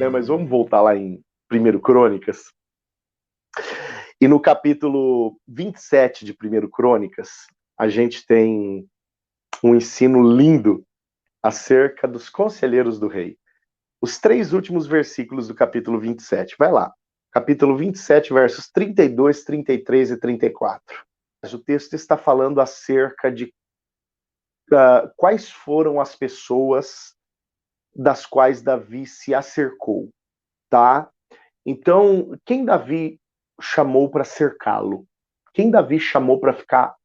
né? Mas vamos voltar lá em 1 Crônicas. E no capítulo 27 de 1 Crônicas, a gente tem um ensino lindo acerca dos conselheiros do rei. Os 3 últimos versículos do capítulo 27. Vai lá. Capítulo 27, versos 32, 33 e 34. O texto está falando acerca de quais foram as pessoas das quais Davi se acercou, tá? Então, quem Davi chamou para cercá-lo? Quem Davi chamou para ficar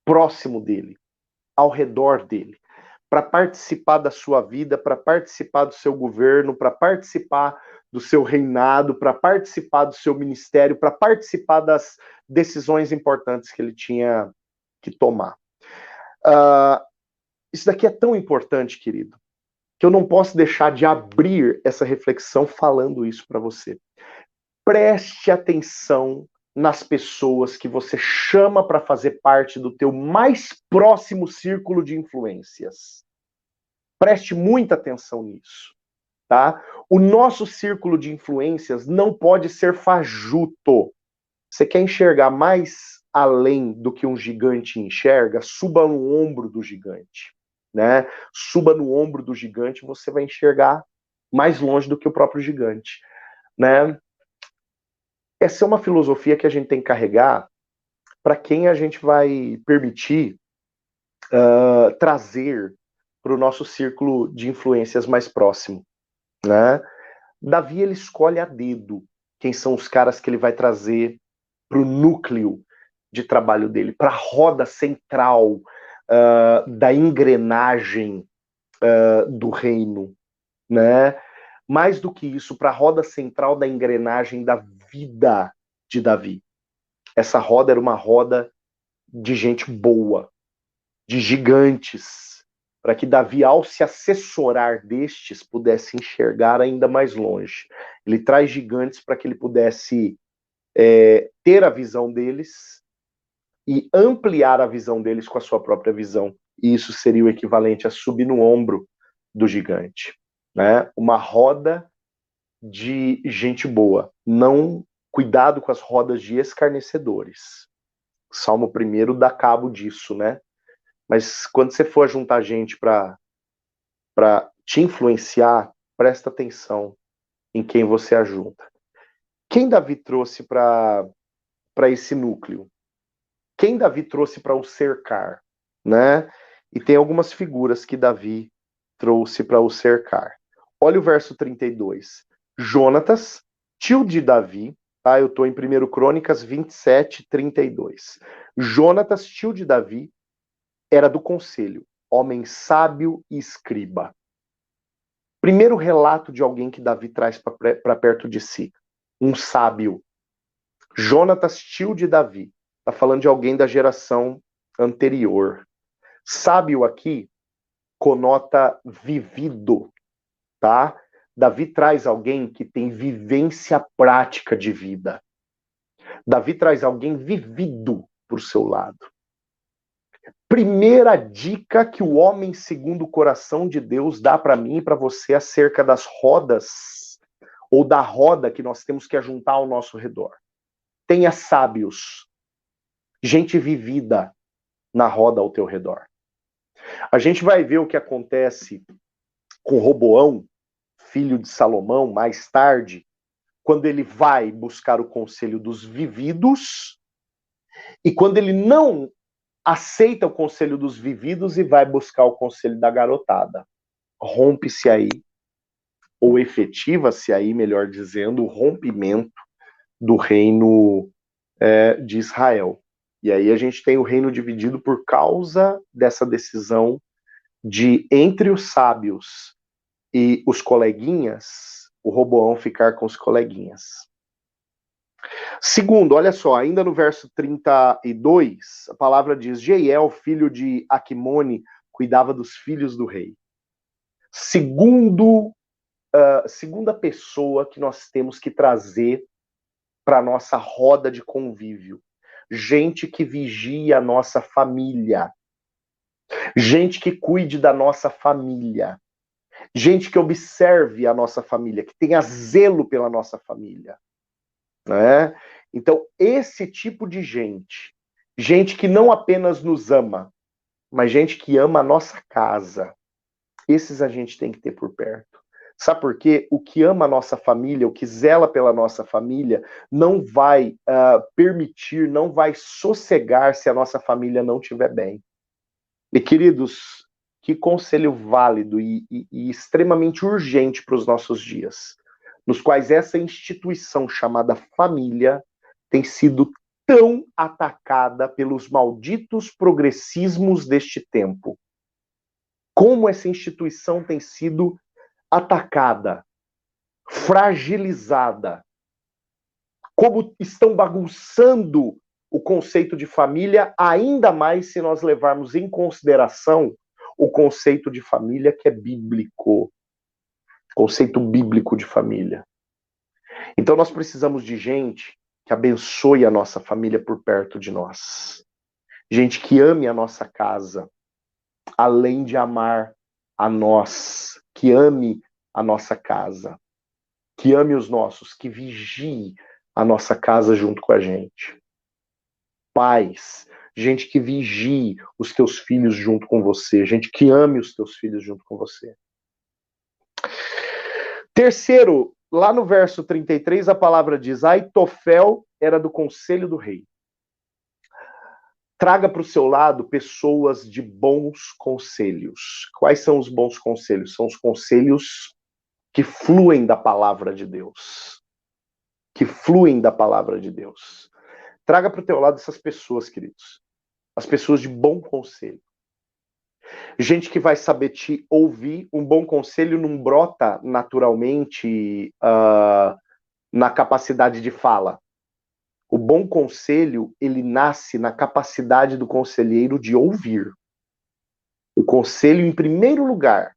próximo dele, ao redor dele, para participar da sua vida, para participar do seu governo, para participar do seu reinado, para participar do seu ministério, para participar das decisões importantes que ele tinha que tomar. Isso daqui é tão importante, querido, que eu não posso deixar de abrir essa reflexão falando isso para você. Preste atenção nas pessoas que você chama para fazer parte do teu mais próximo círculo de influências. Preste muita atenção nisso, tá? O nosso círculo de influências não pode ser fajuto. Você quer enxergar mais além do que um gigante enxerga? Suba no ombro do gigante, né? Suba no ombro do gigante, você vai enxergar mais longe do que o próprio gigante, né? Essa é uma filosofia que a gente tem que carregar para quem a gente vai permitir trazer para o nosso círculo de influências mais próximo, né? Davi, ele escolhe a dedo quem são os caras que ele vai trazer para o núcleo de trabalho dele, para a roda central da engrenagem do reino, né? Mais do que isso, para a roda central da engrenagem da vida de Davi. Essa roda era uma roda de gente boa, de gigantes, para que Davi, ao se assessorar destes, pudesse enxergar ainda mais longe. Ele traz gigantes para que ele pudesse ter a visão deles e ampliar a visão deles com a sua própria visão. E isso seria o equivalente a subir no ombro do gigante, né? Uma roda de gente boa. Não, cuidado com as rodas de escarnecedores. Salmo 1 dá cabo disso, né? Mas quando você for juntar gente para te influenciar, presta atenção em quem você ajunta. Quem Davi trouxe para esse núcleo? Quem Davi trouxe para o cercar, né? E tem algumas figuras que Davi trouxe para o cercar. Olha o verso 32. Jonatas, tio de Davi, tá? Eu estou em 1 Crônicas 27, 32. Jonatas, tio de Davi, era do conselho, homem sábio e escriba. Primeiro relato de alguém que Davi traz para perto de si. Um sábio. Jonatas, tio de Davi. Está falando de alguém da geração anterior. Sábio aqui conota vivido, tá? Davi traz alguém que tem vivência prática de vida. Davi traz alguém vivido por seu lado. Primeira dica que o homem segundo o coração de Deus dá para mim e para você acerca das rodas, ou da roda que nós temos que ajuntar ao nosso redor. Tenha sábios, gente vivida na roda ao teu redor. A gente vai ver o que acontece com Roboão, filho de Salomão, mais tarde, quando ele vai buscar o conselho dos vividos, e quando ele não aceita o conselho dos vividos e vai buscar o conselho da garotada. Rompe-se aí, ou efetiva-se aí, melhor dizendo, o rompimento do reino de Israel. E aí a gente tem o reino dividido por causa dessa decisão de, entre os sábios e os coleguinhas, o Roboão ficar com os coleguinhas. Segundo, olha só, ainda no verso 32, a palavra diz: Jeiel, filho de Aquimone, cuidava dos filhos do rei. Segunda pessoa que nós temos que trazer para a nossa roda de convívio. Gente que vigia a nossa família. Gente que cuide da nossa família. gente que observe a nossa família, que tenha zelo pela nossa família, né? Então, esse tipo de gente que não apenas nos ama, mas gente que ama a nossa casa, esses a gente tem que ter por perto. Sabe por quê? O que ama a nossa família, o que zela pela nossa família, não vai permitir, não vai sossegar se a nossa família não estiver bem. E, queridos, que conselho válido e extremamente urgente para os nossos dias, nos quais essa instituição chamada família tem sido tão atacada pelos malditos progressismos deste tempo. Como essa instituição tem sido atacada, fragilizada, como estão bagunçando o conceito de família, ainda mais se nós levarmos em consideração o conceito de família que é bíblico, conceito bíblico de família. Então nós precisamos de gente que abençoe a nossa família por perto de nós. Gente que ame a nossa casa, além de amar a nós, que ame a nossa casa, que ame os nossos, que vigie a nossa casa junto com a gente. Pais, gente que vigie os teus filhos junto com você, gente que ame os teus filhos junto com você. Terceiro, lá no verso 33, a palavra diz: Aitofel era do conselho do rei. Traga para o seu lado pessoas de bons conselhos. Quais são os bons conselhos? São os conselhos que fluem da palavra de Deus. Que fluem da palavra de Deus. Traga para o teu lado essas pessoas, queridos. As pessoas de bom conselho. Gente que vai saber te ouvir. Um bom conselho não brota naturalmente na capacidade de fala. O bom conselho, ele nasce na capacidade do conselheiro de ouvir. O conselho, em primeiro lugar,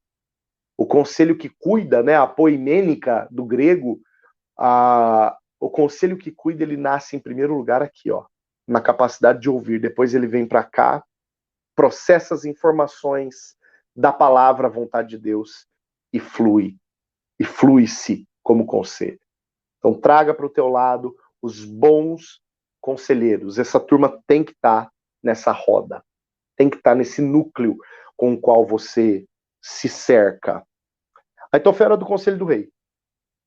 o conselho que cuida, né, a poimênica do grego, o conselho que cuida, ele nasce em primeiro lugar aqui, ó, na capacidade de ouvir. Depois ele vem para cá, processa as informações da palavra, a vontade de Deus, e flui-se como conselho. Então traga para o teu lado os bons conselheiros. Essa turma tem que estar nessa roda, tem que estar nesse núcleo com o qual você se cerca. Aitofel era do conselho do rei.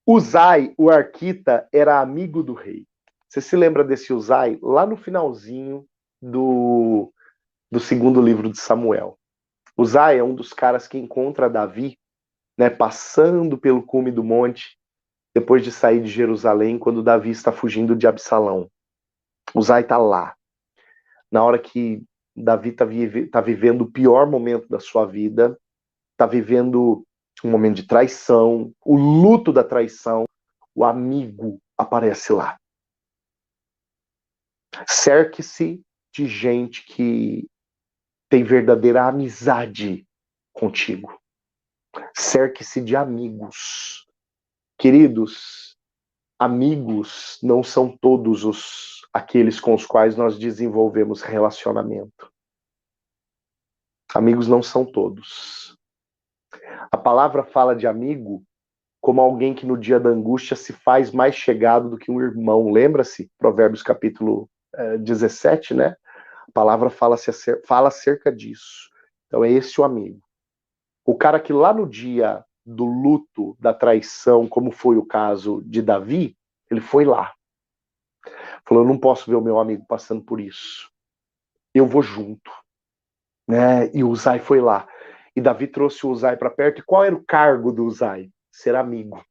Uzai, o arquita, era amigo do rei. Você se lembra desse Uzai? Lá no finalzinho do segundo livro de Samuel. Uzai é um dos caras que encontra Davi, né, passando pelo cume do monte, depois de sair de Jerusalém, quando Davi está fugindo de Absalão. Uzai está lá. Na hora que Davi está vivendo o pior momento da sua vida, está vivendo um momento de traição, o luto da traição, o amigo aparece lá. Cerque-se de gente que tem verdadeira amizade contigo. Cerque-se de amigos. Queridos, amigos não são todos aqueles com os quais nós desenvolvemos relacionamento. Amigos não são todos. A palavra fala de amigo como alguém que no dia da angústia se faz mais chegado do que um irmão. Lembra-se? Provérbios capítulo 17, né? A palavra fala acerca disso. Então é esse o amigo. O cara que lá no dia do luto, da traição, como foi o caso de Davi, ele foi lá. Falou, eu não posso ver o meu amigo passando por isso. Eu vou junto. Né? E o Uzai foi lá. E Davi trouxe o Uzai para perto. E qual era o cargo do Uzai? Ser amigo.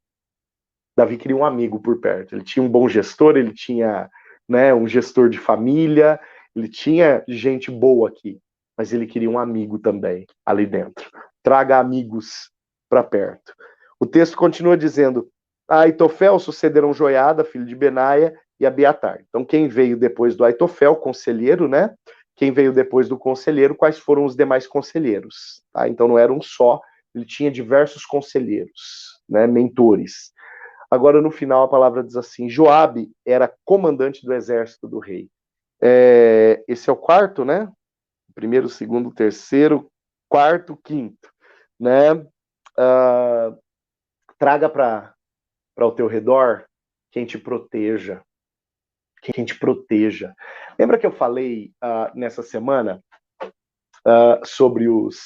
Davi queria um amigo por perto. Ele tinha um bom gestor, ele tinha, né, um gestor de família, ele tinha gente boa aqui. Mas ele queria um amigo também ali dentro. Traga amigos para perto. O texto continua dizendo: a Aitofel sucederam Joiada, filho de Benaia, e Abiatar. Então, quem veio depois do Aitofel, conselheiro, né? Quem veio depois do conselheiro, quais foram os demais conselheiros? Tá? Então, não era um só, ele tinha diversos conselheiros, né? Mentores. Agora, no final, a palavra diz assim: Joabe era comandante do exército do rei. Esse é o quarto, né? Primeiro, segundo, terceiro, quarto, quinto, né? traga para o teu redor quem te proteja. Quem te proteja. Lembra que eu falei nessa semana sobre os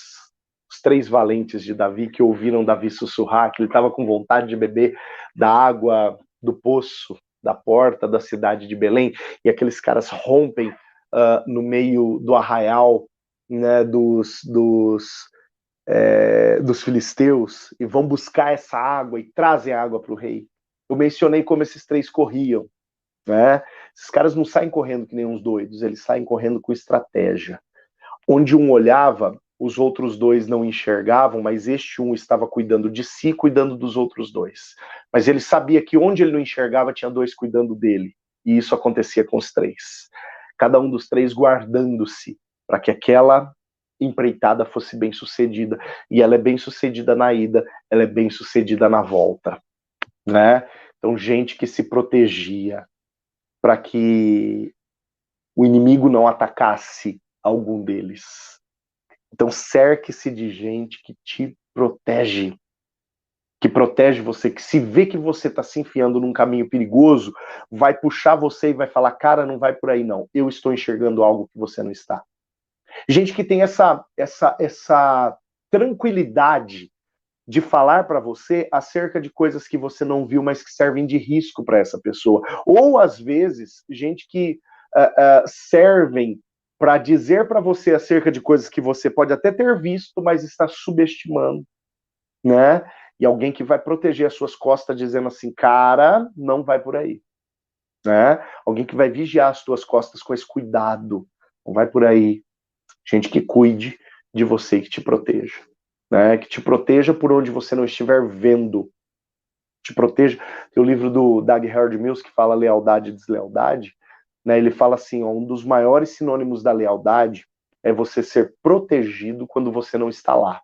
3 valentes de Davi que ouviram Davi sussurrar, que ele estava com vontade de beber da água do poço, da porta da cidade de Belém, e aqueles caras rompem no meio do arraial, né, dos filisteus, e vão buscar essa água e trazem a água para o rei. Eu mencionei como esses 3 corriam, né? Esses caras não saem correndo que nem uns doidos, eles saem correndo com estratégia. Onde um olhava, os outros 2 não enxergavam, mas este um estava cuidando de si, cuidando dos outros 2. Mas ele sabia que onde ele não enxergava, tinha 2 cuidando dele. E isso acontecia com os 3. Cada um dos 3 guardando-se, para que aquela empreitada fosse bem sucedida. E ela é bem sucedida na ida, ela é bem sucedida na volta, né? Então, gente que se protegia para que o inimigo não atacasse algum deles. Então, cerque-se de gente que te protege, que protege você, que se vê que você está se enfiando num caminho perigoso, vai puxar você e vai falar, cara, não vai por aí não, eu estou enxergando algo que você não está. Gente que tem essa tranquilidade de falar para você acerca de coisas que você não viu, mas que servem de risco para essa pessoa. Ou, às vezes, gente que servem para dizer para você acerca de coisas que você pode até ter visto, mas está subestimando, né? E alguém que vai proteger as suas costas dizendo assim, cara, não vai por aí, né? Alguém que vai vigiar as tuas costas com esse cuidado, não vai por aí. Gente que cuide de você, que te proteja, né? Que te proteja por onde você não estiver vendo, te proteja. Tem o livro do Doug Howard Mills que fala lealdade e deslealdade, né? Ele fala assim, ó, um dos maiores sinônimos da lealdade é você ser protegido quando você não está lá.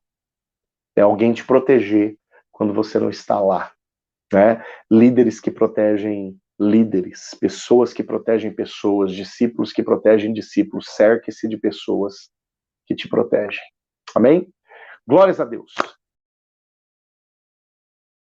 É alguém te proteger quando você não está lá, né? Líderes que protegem líderes, pessoas que protegem pessoas, discípulos que protegem discípulos, cerque-se de pessoas que te protegem. Amém? Glórias a Deus.